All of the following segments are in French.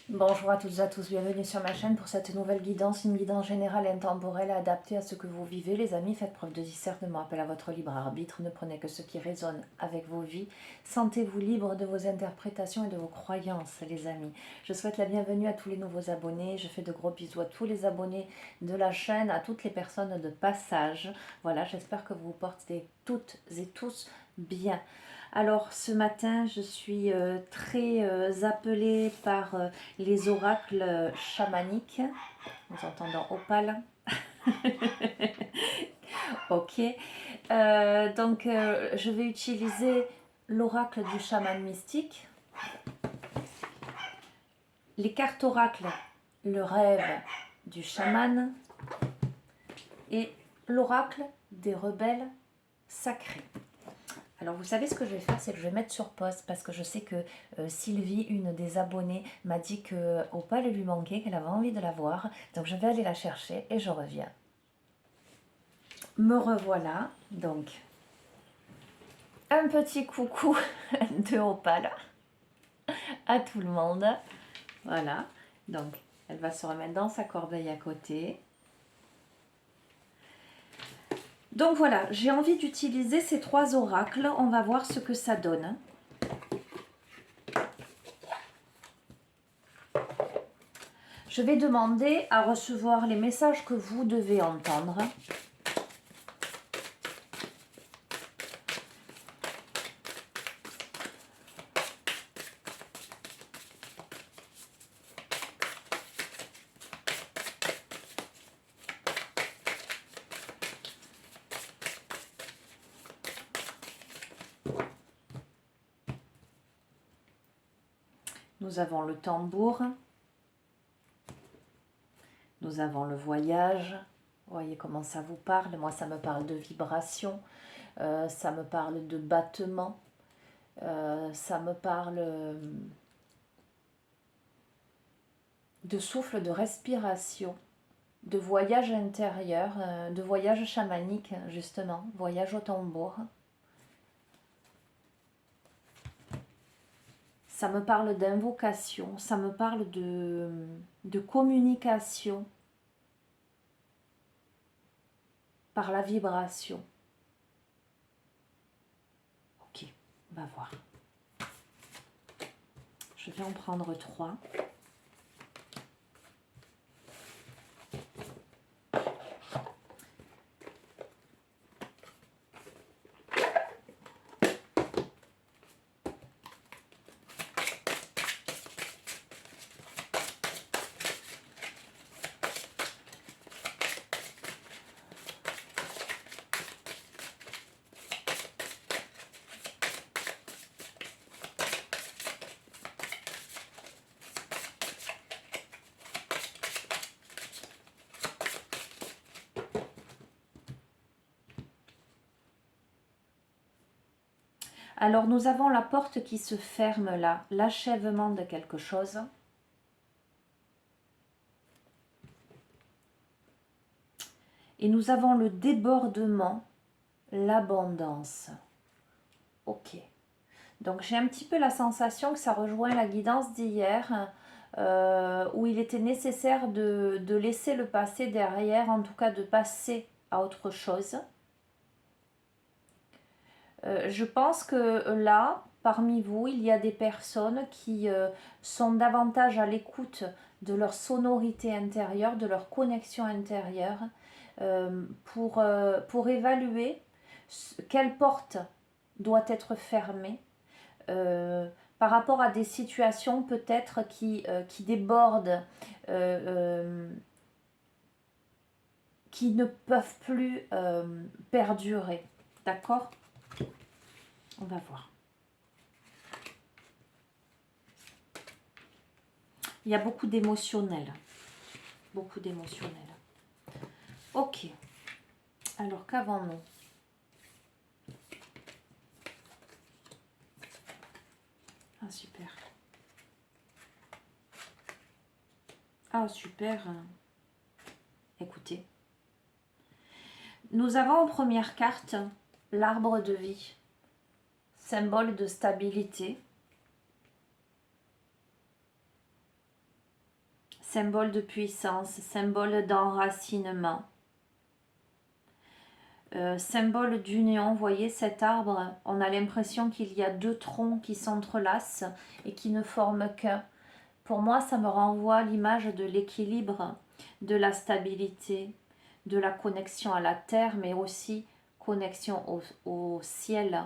Bonjour à toutes et à tous, bienvenue sur ma chaîne pour cette nouvelle guidance, une guidance générale et intemporelle adaptée à ce que vous vivez. Les amis, faites preuve de discernement, appel à votre libre arbitre, ne prenez que ce qui résonne avec vos vies. Sentez-vous libre de vos interprétations et de vos croyances, les amis. Je souhaite la bienvenue à tous les nouveaux abonnés, je fais de gros bisous à tous les abonnés de la chaîne, à toutes les personnes de passage. Voilà, j'espère que vous vous portez toutes et tous bien. Alors ce matin, je suis très appelée par les oracles chamaniques. Nous entendons opale. Ok. Je vais utiliser l'oracle du chaman mystique, les cartes oracles, le rêve du chaman et l'oracle des rebelles sacrés. Alors vous savez ce que je vais faire, c'est que je vais mettre sur pause parce que je sais que Sylvie, une des abonnées, m'a dit que Opale lui manquait, qu'elle avait envie de la voir. Donc je vais aller la chercher et je reviens. Me revoilà, donc un petit coucou de Opale à tout le monde. Voilà, donc elle va se remettre dans sa corbeille à côté. Donc voilà, j'ai envie d'utiliser ces trois oracles, on va voir ce que ça donne. Je vais demander à recevoir les messages que vous devez entendre. Nous avons le tambour. Nous avons le voyage. Vous voyez comment ça vous parle. Moi, ça me parle de vibration. Ça me parle de battement. Ça me parle de souffle, de respiration, de voyage intérieur, de voyage chamanique, justement. Voyage au tambour. Ça me parle d'invocation. Ça me parle de communication par la vibration. Ok, on va voir. Je vais en prendre 3. Alors nous avons la porte qui se ferme là, l'achèvement de quelque chose. Et nous avons le débordement, l'abondance. Ok. Donc j'ai un petit peu la sensation que ça rejoint la guidance d'hier, où il était nécessaire de laisser le passé derrière, en tout cas de passer à autre chose. Je pense que là, parmi vous, il y a des personnes qui sont davantage à l'écoute de leur sonorité intérieure, de leur connexion intérieure, pour évaluer quelle porte doit être fermée par rapport à des situations peut-être qui débordent, qui ne peuvent plus perdurer. D'accord ? On va voir. Il y a beaucoup d'émotionnel. Beaucoup d'émotionnel. Ok. Alors, qu'avons-nous? Ah, super. Ah, super. Écoutez. Nous avons en première carte l'arbre de vie. Symbole de stabilité. symbole de puissance, symbole d'enracinement, symbole d'union. Vous voyez cet arbre, on a l'impression qu'il y a deux troncs qui s'entrelacent et qui ne forment qu'un. Pour moi, ça me renvoie à l'image de l'équilibre, de la stabilité, de la connexion à la terre, mais aussi connexion au ciel,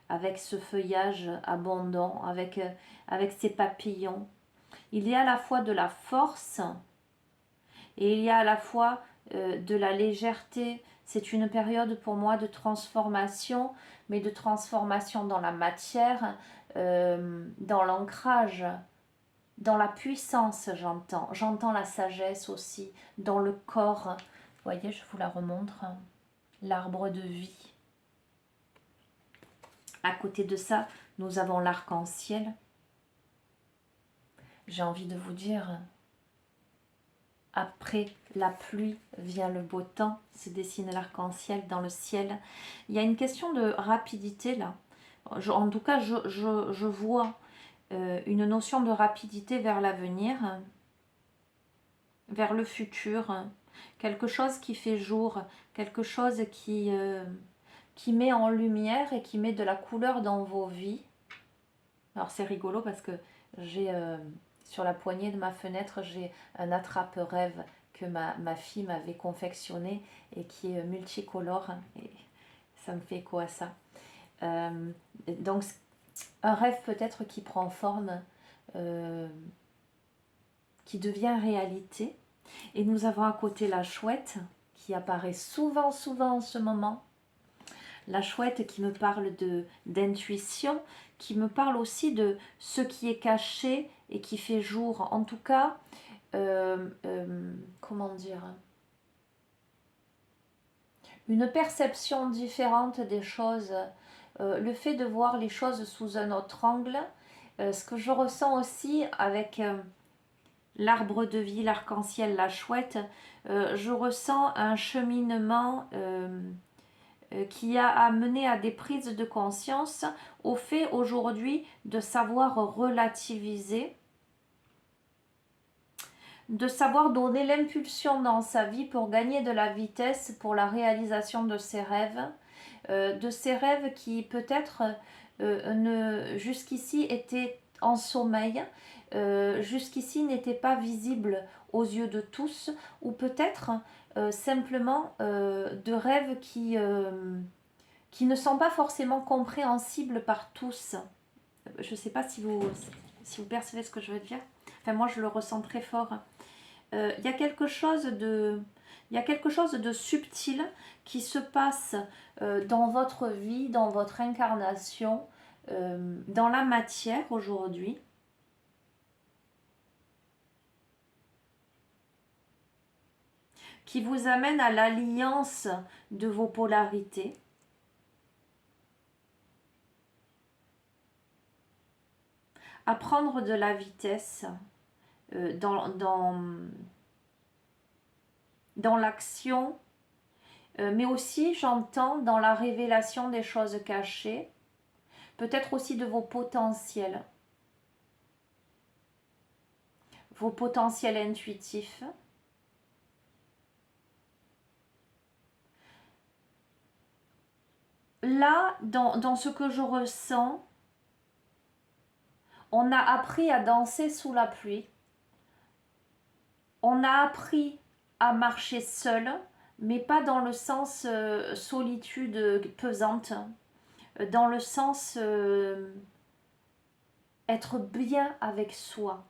avec ce feuillage abondant, avec ces papillons. Il y a à la fois de la force et il y a à la fois de la légèreté. C'est une période pour moi de transformation, mais de transformation dans la matière, dans l'ancrage, dans la puissance, j'entends. J'entends la sagesse aussi, dans le corps. Vous voyez, je vous la remontre. L'arbre de vie. À côté de ça, nous avons l'arc-en-ciel. J'ai envie de vous dire, après la pluie vient le beau temps, se dessine l'arc-en-ciel dans le ciel. Il y a une question de rapidité là. En tout cas, je vois une notion de rapidité vers l'avenir, vers le futur, quelque chose qui fait jour, quelque chose qui met en lumière et qui met de la couleur dans vos vies. Alors c'est rigolo parce que j'ai sur la poignée de ma fenêtre, j'ai un attrape-rêve que ma fille m'avait confectionné et qui est multicolore et ça me fait écho à ça. Donc un rêve peut-être qui prend forme, qui devient réalité. Et nous avons à côté la chouette qui apparaît souvent en ce moment. La chouette qui me parle d'intuition, qui me parle aussi de ce qui est caché et qui fait jour. En tout cas, comment dire, une perception différente des choses, le fait de voir les choses sous un autre angle. Ce que je ressens aussi avec l'arbre de vie, l'arc-en-ciel, la chouette, je ressens un cheminement qui a amené à des prises de conscience, au fait aujourd'hui de savoir relativiser, de savoir donner l'impulsion dans sa vie pour gagner de la vitesse pour la réalisation de ses rêves, qui peut-être jusqu'ici étaient en sommeil, jusqu'ici n'étaient pas visibles aux yeux de tous, ou peut-être simplement de rêves qui ne sont pas forcément compréhensibles par tous. Je ne sais pas si vous percevez ce que je veux dire. Enfin, moi, je le ressens très fort. Il y a quelque chose de subtil qui se passe dans votre vie, dans votre incarnation, dans la matière aujourd'hui. Qui vous amène à l'alliance de vos polarités. À prendre de la vitesse dans l'action, mais aussi, j'entends, dans la révélation des choses cachées, peut-être aussi de vos potentiels intuitifs. Là, dans ce que je ressens, on a appris à danser sous la pluie. On a appris à marcher seul, mais pas dans le sens solitude pesante, dans le sens être bien avec soi.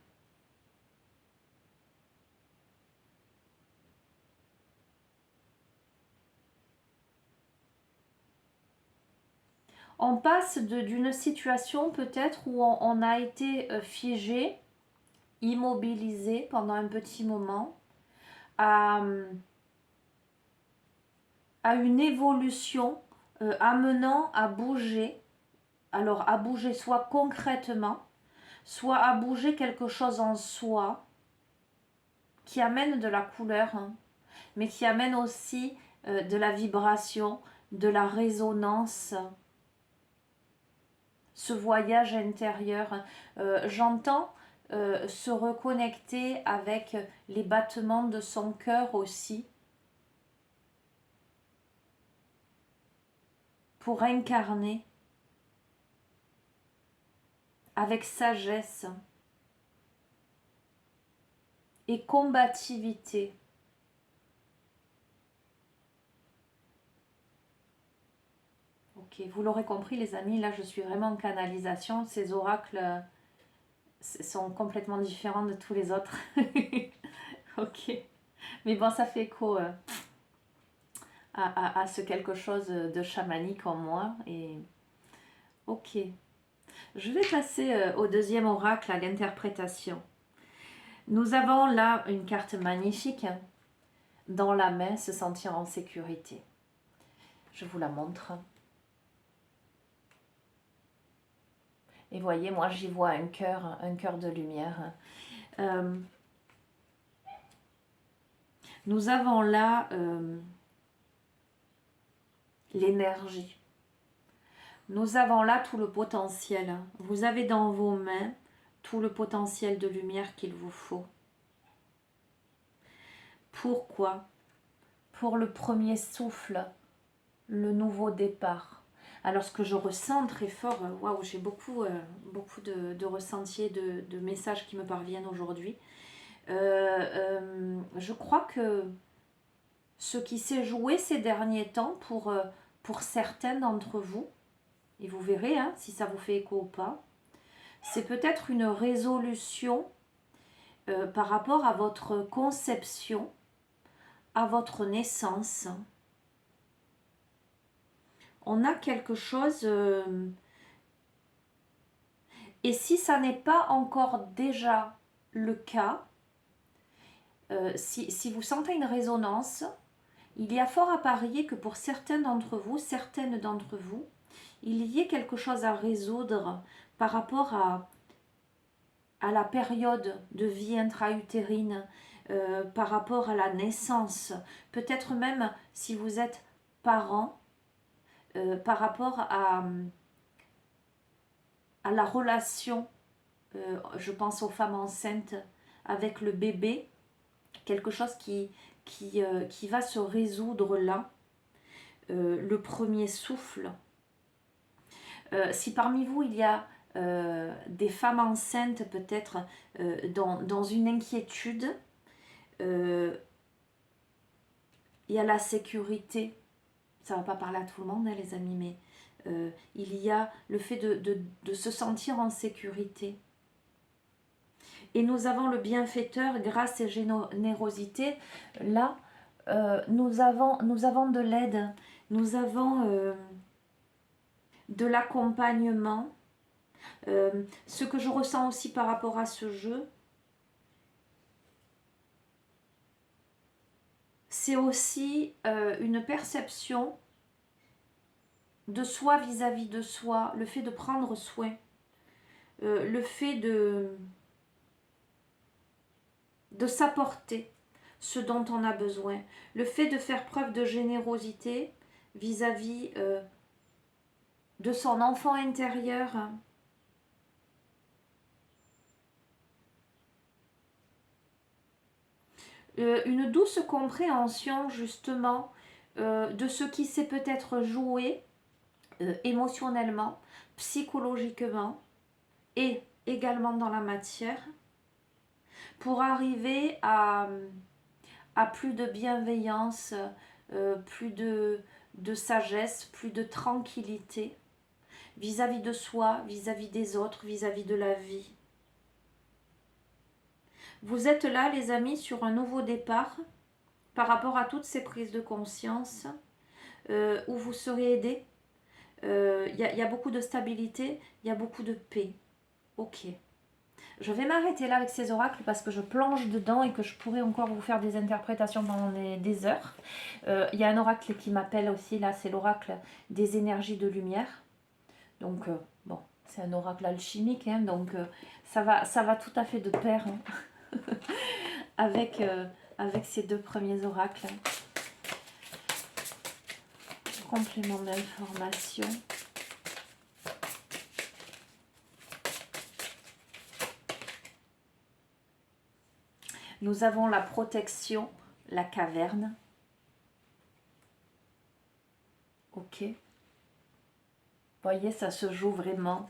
On passe d'une situation peut-être où on a été figé, immobilisé pendant un petit moment, à une évolution amenant à bouger. Alors à bouger soit concrètement, soit à bouger quelque chose en soi qui amène de la couleur, hein, mais qui amène aussi de la vibration, de la résonance, ce voyage intérieur. J'entends se reconnecter avec les battements de son cœur aussi, pour incarner avec sagesse et combativité ok, vous l'aurez compris les amis, là je suis vraiment en canalisation, ces oracles sont complètement différents de tous les autres. Ok, mais bon, ça fait écho à ce quelque chose de chamanique en moi. Et ok, je vais passer au deuxième oracle, à l'interprétation. Nous avons là une carte magnifique, hein, dans la main, se sentir en sécurité. Je vous la montre. Et voyez, moi j'y vois un cœur de lumière. Nous avons là l'énergie. Nous avons là tout le potentiel. Vous avez dans vos mains tout le potentiel de lumière qu'il vous faut. Pourquoi? Pour le premier souffle, le nouveau départ. Alors ce que je ressens très fort, waouh, j'ai beaucoup de ressentis, de messages qui me parviennent aujourd'hui. Je crois que ce qui s'est joué ces derniers temps pour certains d'entre vous, et vous verrez hein, si ça vous fait écho ou pas, c'est peut-être une résolution par rapport à votre conception, à votre naissance. On a quelque chose, et si ça n'est pas encore déjà le cas, si vous sentez une résonance, il y a fort à parier que pour certains d'entre vous, certaines d'entre vous, il y ait quelque chose à résoudre par rapport à la période de vie intra-utérine, par rapport à la naissance, peut-être même si vous êtes parent, par rapport à la relation, je pense aux femmes enceintes avec le bébé, quelque chose qui va se résoudre là, le premier souffle. Si parmi vous il y a des femmes enceintes peut-être dans une inquiétude, il y a la sécurité, ça ne va pas parler à tout le monde hein, les amis, mais il y a le fait de se sentir en sécurité. Et nous avons le bienfaiteur, grâce et générosité. Là, nous avons de l'aide, nous avons de l'accompagnement. Ce que je ressens aussi par rapport à ce jeu, c'est aussi une perception de soi vis-à-vis de soi, le fait de prendre soin, le fait de s'apporter ce dont on a besoin, le fait de faire preuve de générosité vis-à-vis de son enfant intérieur. Une douce compréhension justement de ce qui s'est peut-être joué émotionnellement, psychologiquement et également dans la matière, pour arriver à plus de bienveillance, plus de sagesse, plus de tranquillité vis-à-vis de soi, vis-à-vis des autres, vis-à-vis de la vie. Vous êtes là les amis sur un nouveau départ par rapport à toutes ces prises de conscience où vous serez aidés. Il y a beaucoup de stabilité, il y a beaucoup de paix. Ok. Je vais m'arrêter là avec ces oracles parce que je plonge dedans et que je pourrais encore vous faire des interprétations pendant des heures. Il y a un oracle qui m'appelle aussi, là c'est l'oracle des énergies de lumière. Donc bon, c'est un oracle alchimique, hein, donc ça va tout à fait de pair hein, avec ces deux premiers oracles. Complément d'information. Nous avons la protection, la caverne. Ok. Voyez, ça se joue vraiment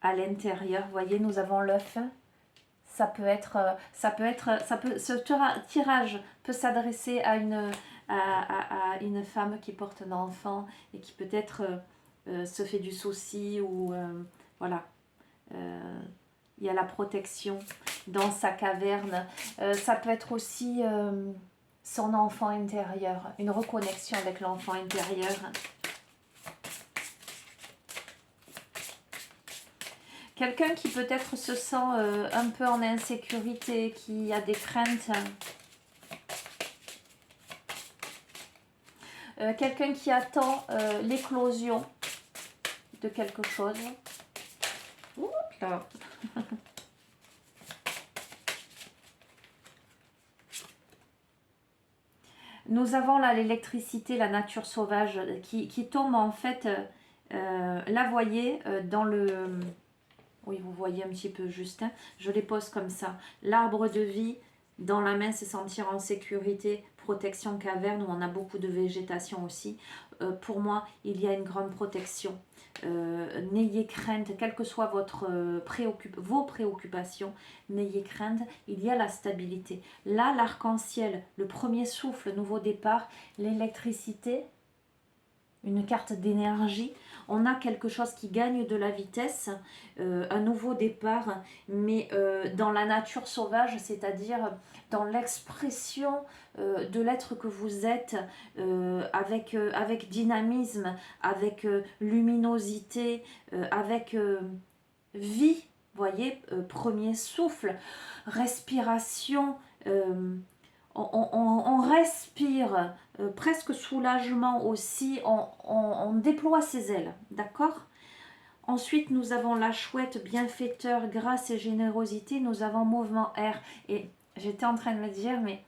à l'intérieur. Voyez, nous avons l'œuf. Ce tirage peut s'adresser à une femme qui porte un enfant et qui peut-être se fait du souci ou voilà. Il y a la protection dans sa caverne. Ça peut être aussi son enfant intérieur, une reconnexion avec l'enfant intérieur. Quelqu'un qui peut-être se sent un peu en insécurité, qui a des craintes. Quelqu'un qui attend l'éclosion de quelque chose. Oups là. Nous avons là l'électricité, la nature sauvage qui tombe en fait, là voyez, dans le... Oui, vous voyez un petit peu juste, hein, je les pose comme ça. L'arbre de vie, dans la main, c'est sentir en sécurité, protection caverne, où on a beaucoup de végétation aussi. Pour moi, il y a une grande protection. N'ayez crainte, quelles que soient vos préoccupations, n'ayez crainte, il y a la stabilité. Là, l'arc-en-ciel, le premier souffle, nouveau départ, l'électricité, une carte d'énergie, on a quelque chose qui gagne de la vitesse, un nouveau départ, mais dans la nature sauvage, c'est-à-dire dans l'expression de l'être que vous êtes, avec dynamisme, avec luminosité, avec vie, voyez, premier souffle, respiration, on respire, presque soulagement aussi, on déploie ses ailes, d'accord? Ensuite, nous avons la chouette, bienfaiteur, grâce et générosité, nous avons mouvement air. Et j'étais en train de me dire, mais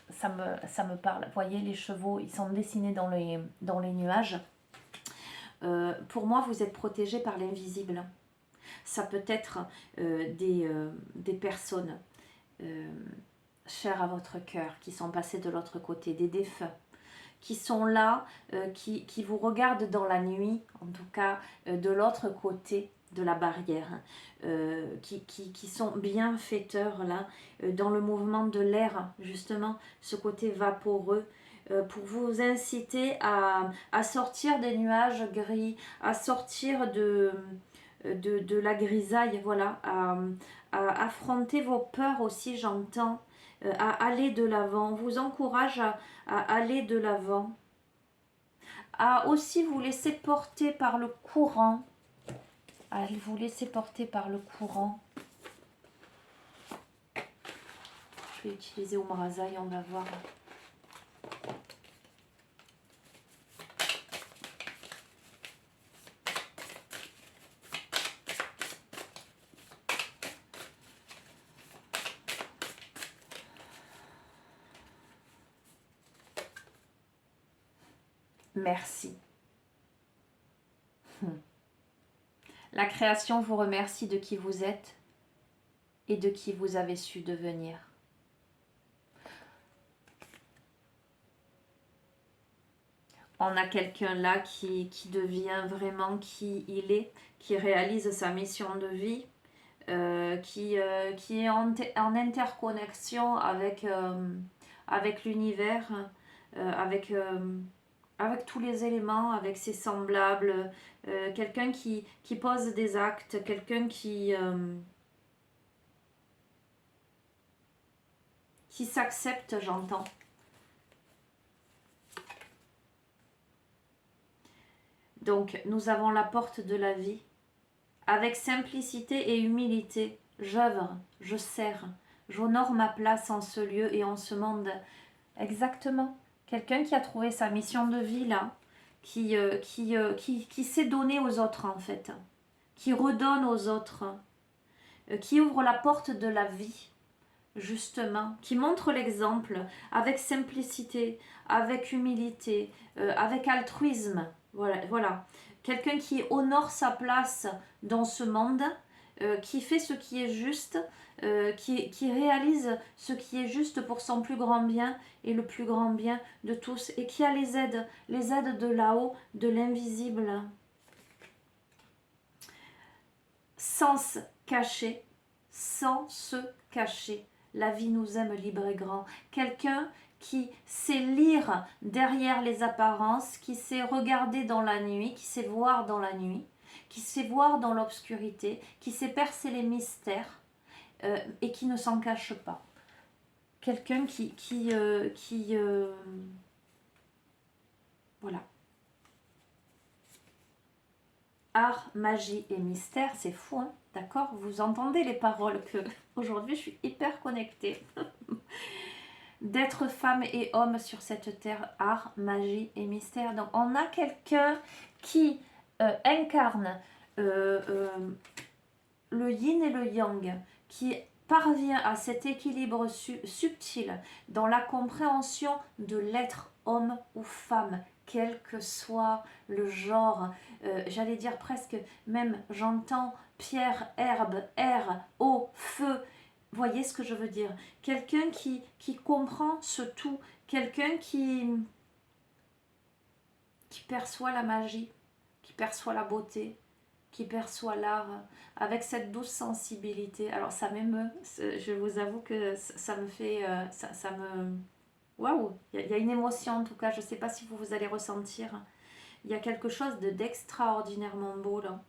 ça me parle. Vous voyez, les chevaux, ils sont dessinés dans les nuages. Pour moi, vous êtes protégés par l'invisible. Ça peut être des personnes chères à votre cœur, qui sont passées de l'autre côté, des défunts, qui sont là, qui vous regardent dans la nuit, en tout cas de l'autre côté de la barrière, qui sont bienfaiteurs là, dans le mouvement de l'air, justement, ce côté vaporeux, pour vous inciter à sortir des nuages gris, à sortir de la grisaille, voilà, à affronter vos peurs aussi, j'entends, à aller de l'avant. On vous encourage à aller de l'avant, à aussi vous laisser porter par le courant, à vous laisser porter par le courant. Je vais utiliser Omrazaï, on va voir. Merci. La création vous remercie de qui vous êtes et de qui vous avez su devenir. On a quelqu'un là qui devient vraiment qui il est, qui réalise sa mission de vie, qui est en interconnexion avec l'univers, avec tous les éléments, avec ses semblables, quelqu'un qui pose des actes, quelqu'un qui s'accepte, j'entends. Donc, nous avons la porte de la vie. Avec simplicité et humilité, j'œuvre, je sers, j'honore ma place en ce lieu et en ce monde. Exactement. Quelqu'un qui a trouvé sa mission de vie là, qui s'est donné aux autres en fait, qui redonne aux autres, qui ouvre la porte de la vie, justement, qui montre l'exemple avec simplicité, avec humilité, avec altruisme. Voilà. Quelqu'un qui honore sa place dans ce monde, qui fait ce qui est juste, qui réalise ce qui est juste pour son plus grand bien et le plus grand bien de tous, et qui a les aides de là-haut, de l'invisible. Sans cacher, sans se cacher. La vie nous aime libre et grand. Quelqu'un qui sait lire derrière les apparences, qui sait regarder dans la nuit, qui sait voir dans la nuit, qui sait voir dans l'obscurité, qui sait percer les mystères et qui ne s'en cache pas. Quelqu'un voilà. Art, magie et mystère, c'est fou, hein, d'accord? Vous entendez les paroles que aujourd'hui je suis hyper connectée. D'être femme et homme sur cette terre, art, magie et mystère. Donc on a quelqu'un qui incarne le yin et le yang, qui parvient à cet équilibre subtil dans la compréhension de l'être homme ou femme, quel que soit le genre, j'allais dire presque même, j'entends pierre, herbe, air, eau, feu. Voyez ce que je veux dire? Quelqu'un qui comprend ce tout, quelqu'un qui perçoit la magie, qui perçoit la beauté, qui perçoit l'art avec cette douce sensibilité. Alors ça m'émeut, je vous avoue que ça me fait, ça me... Waouh, il y a une émotion en tout cas, je ne sais pas si vous allez ressentir. Il y a quelque chose d'extraordinairement beau là.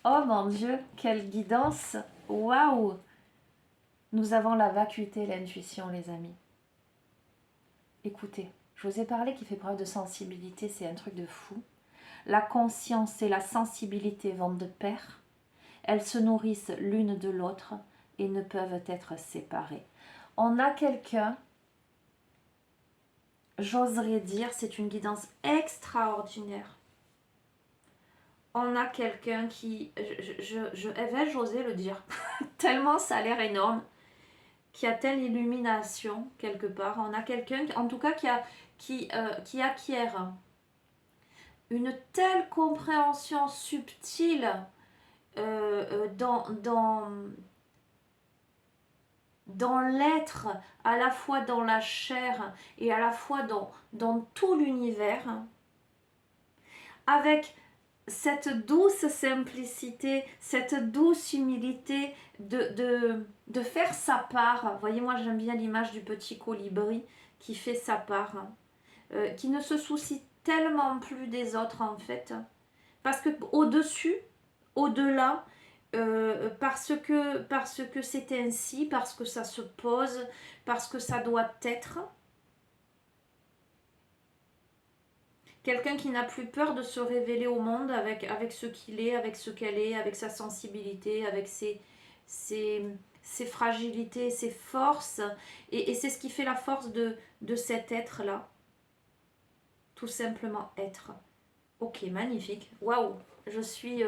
Oh mon Dieu, quelle guidance! Waouh! Nous avons la vacuité, l'intuition, les amis. Écoutez, je vous ai parlé qu'il fait preuve de sensibilité, c'est un truc de fou. La conscience et la sensibilité vont de pair. Elles se nourrissent l'une de l'autre et ne peuvent être séparées. On a quelqu'un, j'oserais dire, c'est une guidance extraordinaire. On a quelqu'un qui, vais-je oser le dire, tellement ça a l'air énorme, qui a telle illumination quelque part. On a quelqu'un, en tout cas, qui acquiert une telle compréhension subtile dans l'être, à la fois dans la chair et à la fois dans tout l'univers, avec cette douce simplicité, cette douce humilité de faire sa part. Voyez, moi j'aime bien l'image du petit colibri qui fait sa part, qui ne se soucie tellement plus des autres en fait, parce que au-dessus, au-delà, parce que c'est ainsi, parce que ça se pose, parce que ça doit être. Quelqu'un qui n'a plus peur de se révéler au monde avec ce qu'il est, avec ce qu'elle est, avec sa sensibilité, avec ses fragilités, ses forces. Et c'est ce qui fait la force de cet être-là. Tout simplement être. Ok, magnifique. Waouh! Je suis...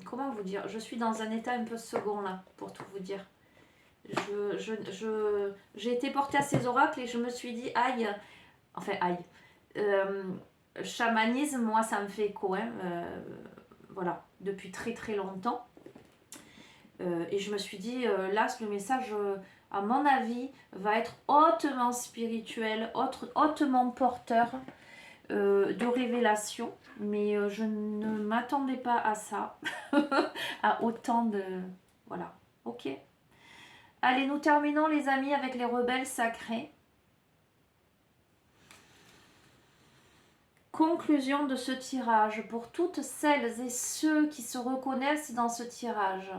comment vous dire? Je suis dans un état un peu second là, pour tout vous dire. J'ai été portée à ces oracles et je me suis dit, aïe, enfin aïe, chamanisme, moi ça me fait écho, hein, voilà, depuis très très longtemps. Et je me suis dit, là, le message, à mon avis, va être hautement spirituel, hautement porteur de révélation. Mais je ne m'attendais pas à ça, à autant de... Voilà, ok. Allez, nous terminons les amis avec les rebelles sacrés. Conclusion de ce tirage pour toutes celles et ceux qui se reconnaissent dans ce tirage.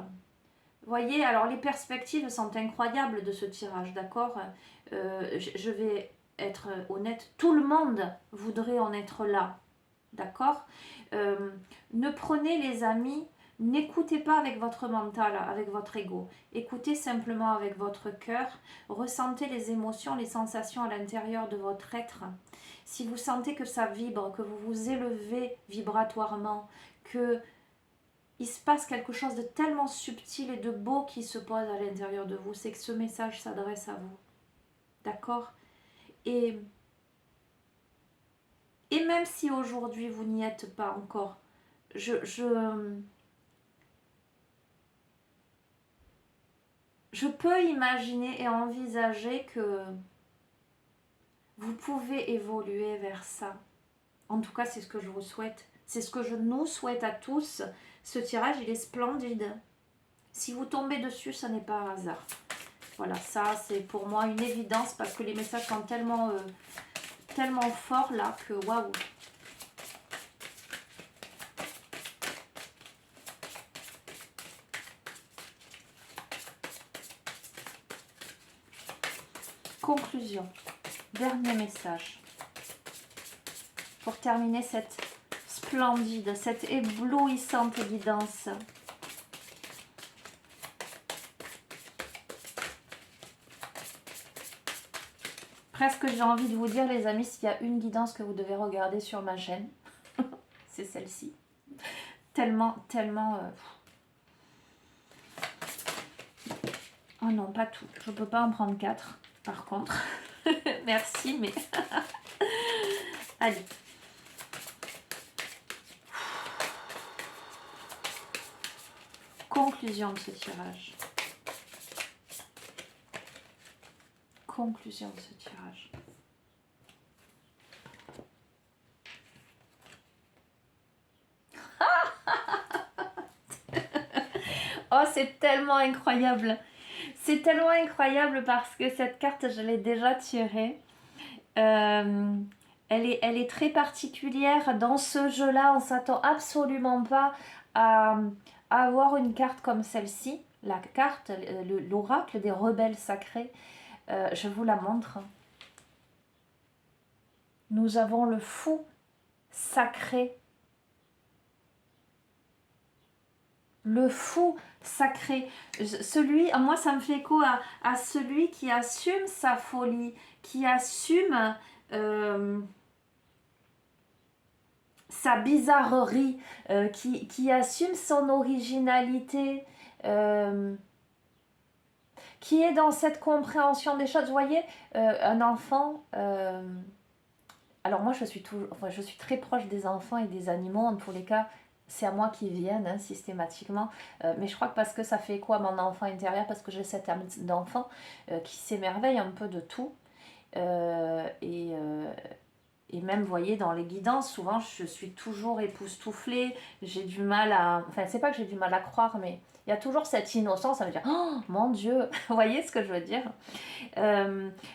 Voyez, alors les perspectives sont incroyables de ce tirage, d'accord? Je vais être honnête, tout le monde voudrait en être là, d'accord? Ne prenez les amis, n'écoutez pas avec votre mental, avec votre ego. Écoutez simplement avec votre cœur, ressentez les émotions, les sensations à l'intérieur de votre être. Si vous sentez que ça vibre, que vous vous élevez vibratoirement, que il se passe quelque chose de tellement subtil et de beau qui se pose à l'intérieur de vous, c'est que ce message s'adresse à vous. D'accord? Et même si aujourd'hui vous n'y êtes pas encore, je peux imaginer et envisager que vous pouvez évoluer vers ça. En tout cas, c'est ce que je vous souhaite. C'est ce que je nous souhaite à tous. Ce tirage, il est splendide. Si vous tombez dessus, ce n'est pas un hasard. Voilà, ça, c'est pour moi une évidence parce que les messages sont tellement, tellement forts là que waouh. Conclusion. Dernier message. Pour terminer cette splendide, cette éblouissante guidance. Presque j'ai envie de vous dire les amis, s'il y a une guidance que vous devez regarder sur ma chaîne, c'est celle-ci. Tellement, tellement... Oh non, pas tout. Je peux pas en prendre 4, par contre. Merci, mais... Allez. Conclusion de ce tirage. Conclusion de ce tirage. Oh, c'est tellement incroyable. C'est tellement incroyable parce que cette carte, je l'ai déjà tirée. Elle est très particulière. Dans ce jeu-là, on ne s'attend absolument pas à avoir une carte comme celle-ci. La carte, l'oracle des rebelles sacrés. Je vous la montre. Nous avons le fou sacré. Le fou sacré. Celui, moi ça me fait écho à celui qui assume sa folie, qui assume sa bizarrerie, qui assume son originalité, qui est dans cette compréhension des choses. Vous voyez, un enfant... alors moi je suis très proche des enfants et des animaux, en tous les cas, c'est à moi qu'ils viennent hein, systématiquement, mais je crois que parce que ça fait écho à mon enfant intérieur, parce que j'ai cette âme d'enfant qui s'émerveille un peu de tout, et même, vous voyez, dans les guidances, souvent, je suis toujours époustouflée, j'ai du mal à... Enfin, c'est pas que j'ai du mal à croire, mais il y a toujours cette innocence à me dire « Oh, mon Dieu !» Vous voyez ce que je veux dire?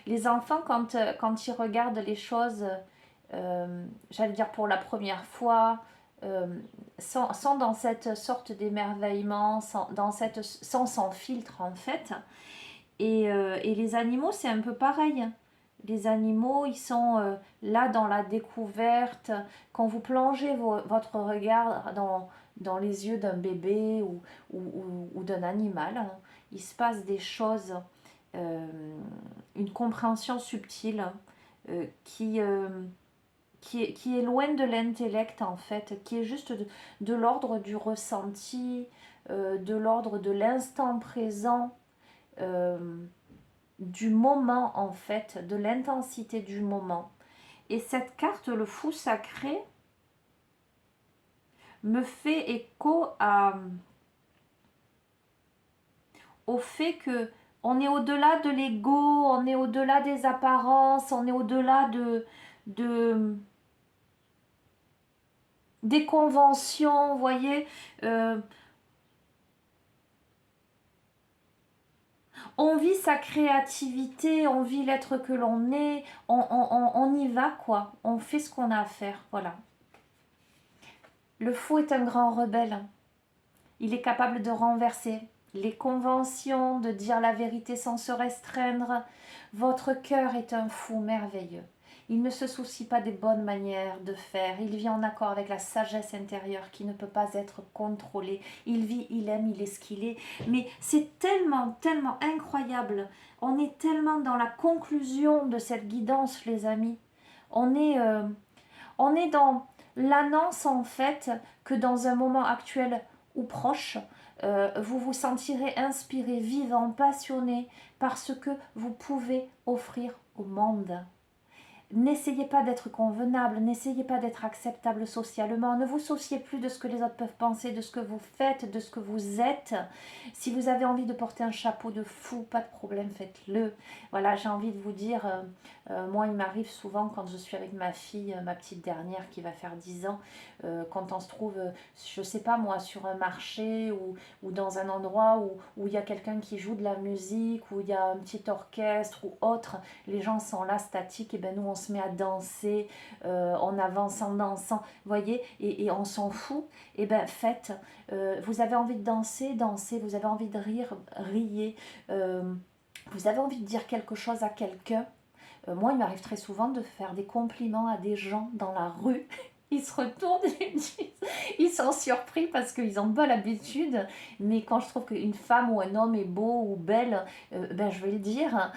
Les enfants, quand ils regardent les choses, j'allais dire pour la première fois, sans dans cette sorte d'émerveillement, sans s'en filtre en fait. Et les animaux, c'est un peu pareil. Les animaux, ils sont là dans la découverte. Quand vous plongez votre regard dans les yeux d'un bébé ou d'un animal, hein, il se passe des choses, une compréhension subtile qui est loin de l'intellect en fait, qui est juste de l'ordre du ressenti, de l'ordre de l'instant présent, du moment en fait, de l'intensité du moment. Et cette carte, le fou sacré, me fait écho au fait que on est au-delà de l'ego, on est au-delà des apparences, on est au-delà des conventions, vous voyez. On vit sa créativité, on vit l'être que l'on est, on y va quoi, on fait ce qu'on a à faire, voilà. Le fou est un grand rebelle, il est capable de renverser les conventions, de dire la vérité sans se restreindre. Votre cœur est un fou merveilleux. Il ne se soucie pas des bonnes manières de faire. Il vit en accord avec la sagesse intérieure qui ne peut pas être contrôlée. Il vit, il aime, il est ce qu'il est. Mais c'est tellement, tellement incroyable. On est tellement dans la conclusion de cette guidance, les amis. On est dans l'annonce, en fait, que dans un moment actuel ou proche, vous vous sentirez inspiré, vivant, passionné par ce que vous pouvez offrir au monde. n'essayez pas d'être convenable, n'essayez pas d'être acceptable socialement, ne vous souciez plus de ce que les autres peuvent penser, de ce que vous faites, de ce que vous êtes. Si vous avez envie de porter un chapeau de fou, pas de problème, faites-le. Voilà, j'ai envie de vous dire, moi il m'arrive souvent quand je suis avec ma fille, ma petite dernière qui va faire 10 ans, quand on se trouve, je sais pas moi, sur un marché ou dans un endroit où il y a quelqu'un qui joue de la musique, où il y a un petit orchestre ou autre, les gens sont là statiques, et ben nous on se met à danser, on avance en dansant, voyez, et on s'en fout, et ben faites, vous avez envie de danser, dansez, vous avez envie de rire, riez, vous avez envie de dire quelque chose à quelqu'un. Moi il m'arrive très souvent de faire des compliments à des gens dans la rue. Ils se retournent et ils sont surpris parce qu'ils n'ont pas l'habitude. Mais quand je trouve qu'une femme ou un homme est beau ou belle, ben je vais le dire.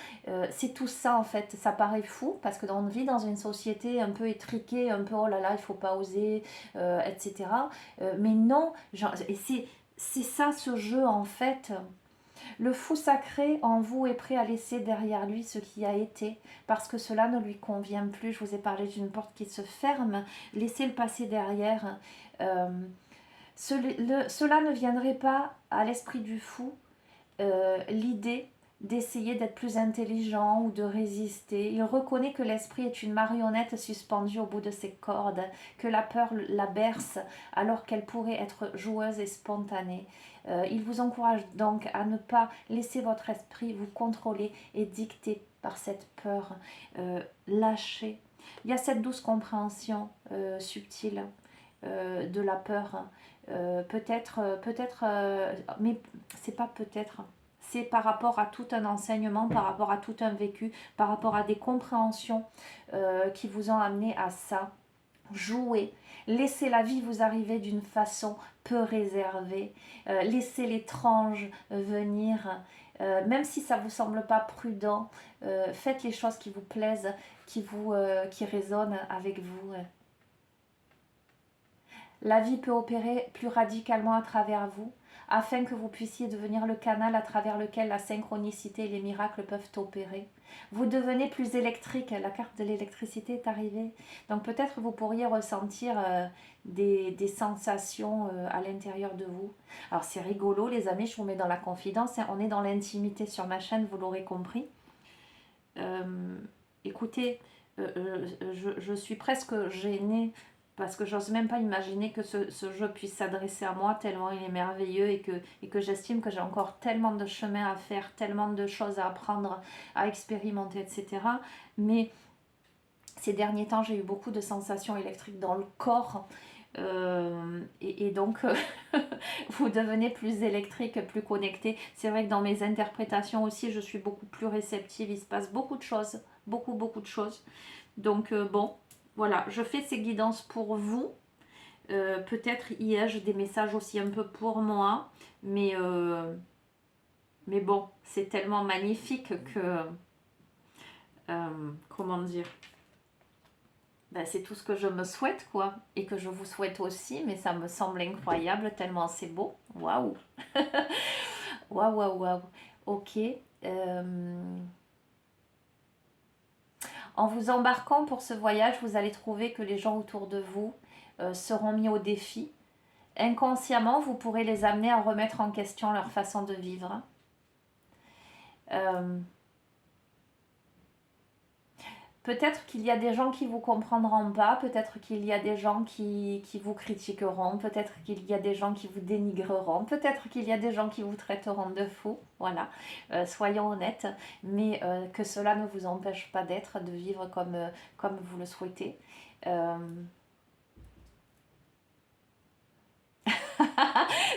C'est tout ça en fait. Ça paraît fou parce que on vit dans une société un peu étriquée, un peu oh là là, il faut pas oser, etc. Mais non, genre, et c'est ça ce jeu en fait. Le fou sacré en vous est prêt à laisser derrière lui ce qui a été, parce que cela ne lui convient plus. Je vous ai parlé d'une porte qui se ferme, laissez le passé derrière. Cela ne viendrait pas à l'esprit du fou, l'idée d'essayer d'être plus intelligent ou de résister. Il reconnaît que l'esprit est une marionnette suspendue au bout de ses cordes, que la peur la berce alors qu'elle pourrait être joueuse et spontanée. Il vous encourage donc à ne pas laisser votre esprit vous contrôler et dicter par cette peur. Lâchez. Il y a cette douce compréhension subtile de la peur. Mais c'est pas peut-être. C'est par rapport à tout un enseignement, par rapport à tout un vécu, par rapport à des compréhensions qui vous ont amené à ça. Jouez, laissez la vie vous arriver d'une façon peu réservée, laissez l'étrange venir, même si ça ne vous semble pas prudent, faites les choses qui vous plaisent, qui résonnent avec vous. La vie peut opérer plus radicalement à travers vous, afin que vous puissiez devenir le canal à travers lequel la synchronicité et les miracles peuvent opérer. Vous devenez plus électrique, la carte de l'électricité est arrivée. Donc peut-être vous pourriez ressentir des sensations à l'intérieur de vous. Alors c'est rigolo les amis, je vous mets dans la confidence, hein, on est dans l'intimité sur ma chaîne, vous l'aurez compris. Écoutez, je suis presque gênée parce que j'ose même pas imaginer que ce jeu puisse s'adresser à moi tellement il est merveilleux et que j'estime que j'ai encore tellement de chemin à faire, tellement de choses à apprendre, à expérimenter, etc. Mais ces derniers temps, j'ai eu beaucoup de sensations électriques dans le corps. Et donc, vous devenez plus électrique, plus connecté. C'est vrai que dans mes interprétations aussi, je suis beaucoup plus réceptive. Il se passe beaucoup de choses, beaucoup de choses. Donc, bon, voilà, je fais ces guidances pour vous. Peut-être y ai-je des messages aussi un peu pour moi. Mais bon, c'est tellement magnifique que... comment dire, ben, c'est tout ce que je me souhaite, quoi. Et que je vous souhaite aussi, mais ça me semble incroyable, tellement c'est beau. Waouh. Waouh. Ok. En vous embarquant pour ce voyage, vous allez trouver que les gens autour de vous seront mis au défi. Inconsciemment, vous pourrez les amener à remettre en question leur façon de vivre. Peut-être qu'il y a des gens qui ne vous comprendront pas, peut-être qu'il y a des gens qui vous critiqueront, peut-être qu'il y a des gens qui vous dénigreront, peut-être qu'il y a des gens qui vous traiteront de fou, voilà, soyons honnêtes, mais que cela ne vous empêche pas d'être, de vivre comme vous le souhaitez.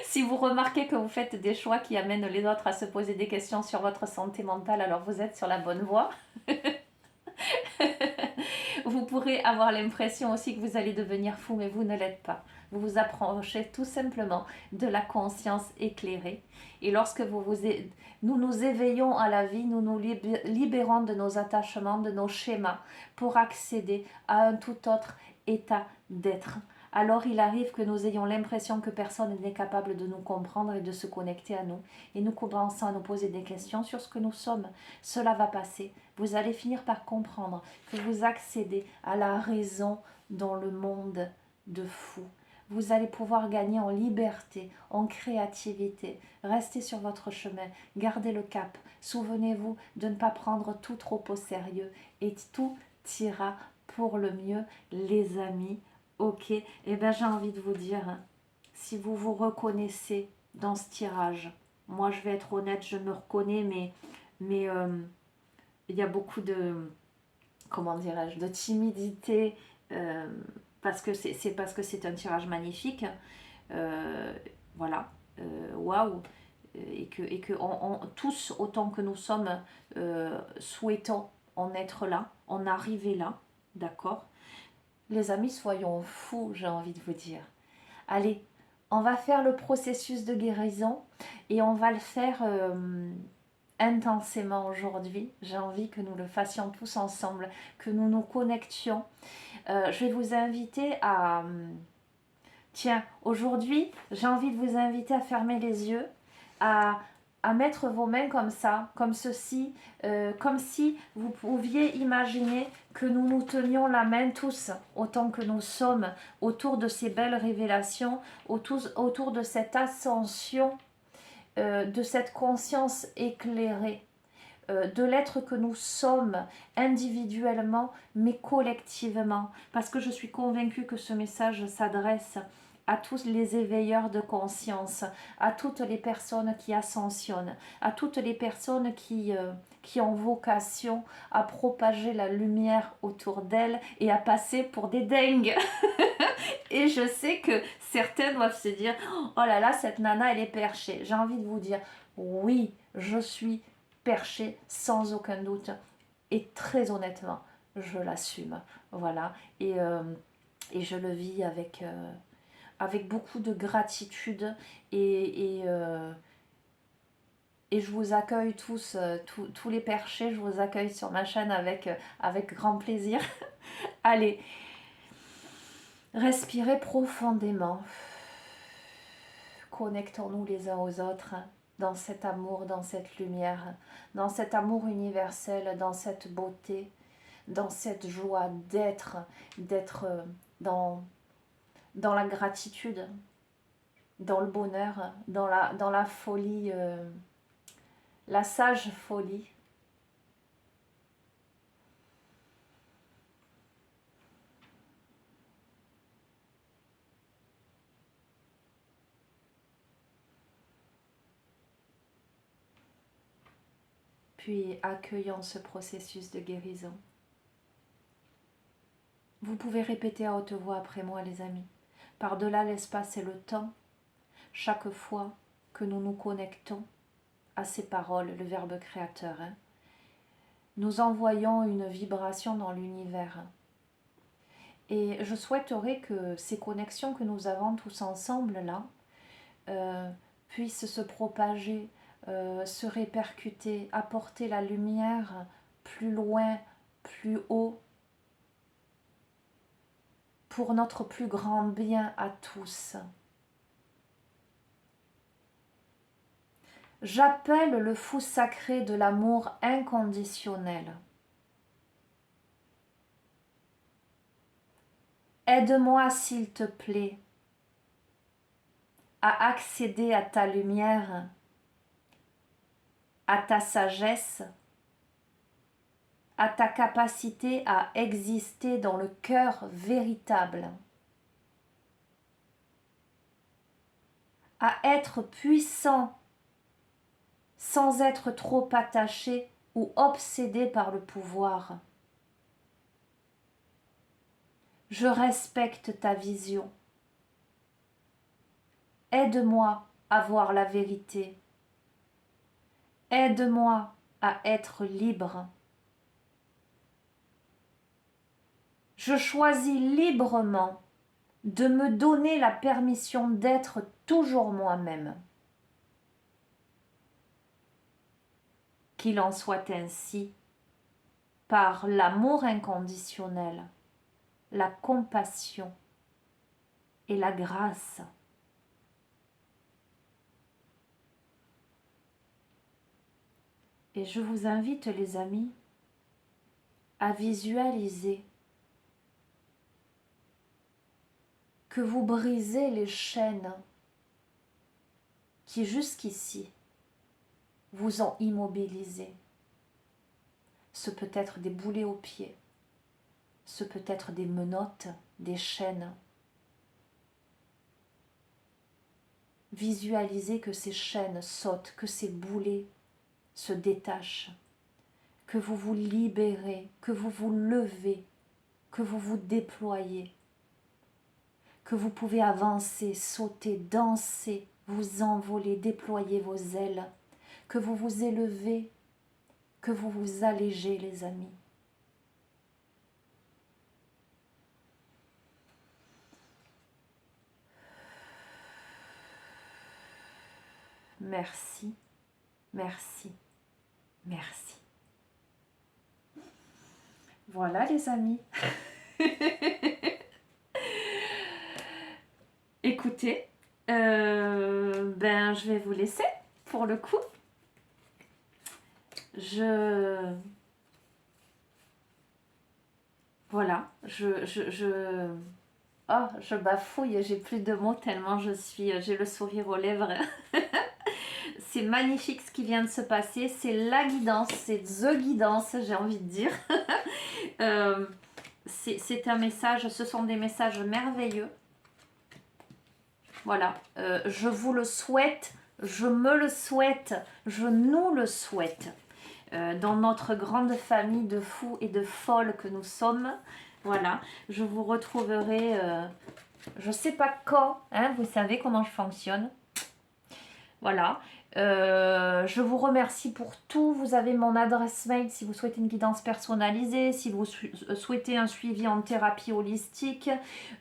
Si vous remarquez que vous faites des choix qui amènent les autres à se poser des questions sur votre santé mentale, alors vous êtes sur la bonne voie. Vous pourrez avoir l'impression aussi que vous allez devenir fou, mais vous ne l'êtes pas. Vous vous approchez tout simplement de la conscience éclairée. Et lorsque nous nous éveillons à la vie, nous nous libérons de nos attachements, de nos schémas, pour accéder à un tout autre état d'être, alors il arrive que nous ayons l'impression que personne n'est capable de nous comprendre et de se connecter à nous. Et nous commençons à nous poser des questions sur ce que nous sommes. Cela va passer. Vous allez finir par comprendre que vous accédez à la raison dans le monde de fou. Vous allez pouvoir gagner en liberté, en créativité. Restez sur votre chemin, gardez le cap. Souvenez-vous de ne pas prendre tout trop au sérieux et tout ira pour le mieux, les amis. Ok, et bien j'ai envie de vous dire, hein, si vous vous reconnaissez dans ce tirage, moi je vais être honnête, je me reconnais, mais il y a beaucoup de, comment dirais-je, de timidité, parce que parce que c'est un tirage magnifique, voilà, waouh, et que tous, autant que nous sommes, souhaitons en être là, en arriver là, d'accord. Les amis, soyons fous, j'ai envie de vous dire. Allez, on va faire le processus de guérison et on va le faire intensément aujourd'hui. J'ai envie que nous le fassions tous ensemble, que nous nous connections. Je vais vous inviter à... Tiens, aujourd'hui, j'ai envie de vous inviter à fermer les yeux, à mettre vos mains comme ça, comme ceci, comme si vous pouviez imaginer que nous nous tenions la main tous, autant que nous sommes, autour de ces belles révélations, autour de cette ascension, de cette conscience éclairée, de l'être que nous sommes individuellement, mais collectivement. Parce que je suis convaincue que ce message s'adresse à tous les éveilleurs de conscience, à toutes les personnes qui ascensionnent, à toutes les personnes qui ont vocation à propager la lumière autour d'elles et à passer pour des dingues. Et je sais que certains doivent se dire « Oh là là, cette nana, elle est perchée ». J'ai envie de vous dire « Oui, je suis perchée sans aucun doute. Et très honnêtement, je l'assume. » Voilà. Et je le vis avec beaucoup de gratitude et je vous accueille tous, tous les perchés, je vous accueille sur ma chaîne avec grand plaisir. Allez, respirez profondément. Connectons-nous les uns aux autres dans cet amour, dans cette lumière, dans cet amour universel, dans cette beauté, dans cette joie d'être dans la gratitude, dans le bonheur, dans la folie, la sage folie. Puis accueillant ce processus de guérison. Vous pouvez répéter à haute voix après moi, les amis. Par-delà l'espace et le temps, chaque fois que nous nous connectons à ces paroles, le Verbe créateur, nous envoyons une vibration dans l'univers. Et je souhaiterais que ces connexions que nous avons tous ensemble là puissent se propager, se répercuter, apporter la lumière plus loin, plus haut, pour notre plus grand bien à tous. J'appelle le fou sacré de l'amour inconditionnel. Aide-moi, s'il te plaît, à accéder à ta lumière, à ta sagesse, à ta capacité à exister dans le cœur véritable, à être puissant sans être trop attaché ou obsédé par le pouvoir. Je respecte ta vision. Aide-moi à voir la vérité. Aide-moi à être libre. Je choisis librement de me donner la permission d'être toujours moi-même. Qu'il en soit ainsi, par l'amour inconditionnel, la compassion et la grâce. Et je vous invite, les amis, à visualiser que vous brisez les chaînes qui jusqu'ici vous ont immobilisé. Ce peut être des boulets aux pieds, ce peut être des menottes, des chaînes. Visualisez que ces chaînes sautent, que ces boulets se détachent, que vous vous libérez, que vous vous levez, que vous vous déployez, que vous pouvez avancer, sauter, danser, vous envoler, déployer vos ailes, que vous vous élevez, que vous vous allégez, les amis. Merci, merci, merci. Voilà, les amis. Écoutez, je vais vous laisser pour le coup. Voilà, oh, je bafouille, j'ai plus de mots tellement j'ai le sourire aux lèvres. C'est magnifique ce qui vient de se passer, c'est la guidance, c'est the guidance, j'ai envie de dire. C'est un message, ce sont des messages merveilleux. Voilà, je vous le souhaite, je me le souhaite, je nous le souhaite. Dans notre grande famille de fous et de folles que nous sommes. Voilà, je vous retrouverai, je ne sais pas quand, hein, vous savez comment je fonctionne. Voilà, je vous remercie pour tout. Vous avez mon adresse mail si vous souhaitez une guidance personnalisée, si vous souhaitez un suivi en thérapie holistique.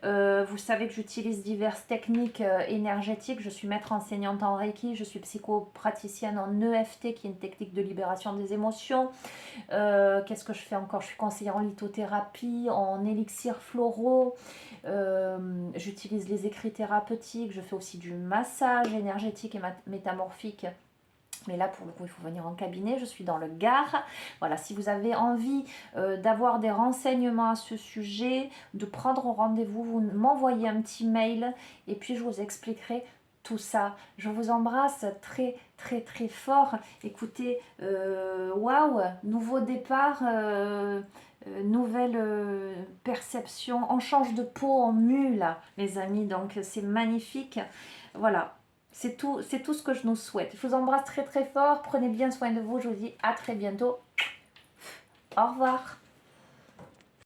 Vous savez que j'utilise diverses techniques énergétiques. Je suis maître enseignante en Reiki, je suis psychopraticienne en EFT, qui est une technique de libération des émotions. Qu'est-ce que je fais encore? Je suis conseillère en lithothérapie, en élixirs floraux. J'utilise les écrits thérapeutiques. Je fais aussi du massage énergétique et métamorphique. Mais là, pour le coup, il faut venir en cabinet. Je suis dans le Gard. Voilà, si vous avez envie d'avoir des renseignements à ce sujet, de prendre rendez-vous, vous m'envoyez un petit mail et puis je vous expliquerai tout ça. Je vous embrasse très, très, très fort. Écoutez, waouh, nouveau départ, nouvelle perception. On change de peau en mue, là, les amis. Donc, c'est magnifique. Voilà. C'est tout ce que je nous souhaite. Je vous embrasse très très fort. Prenez bien soin de vous. Je vous dis à très bientôt. Au revoir.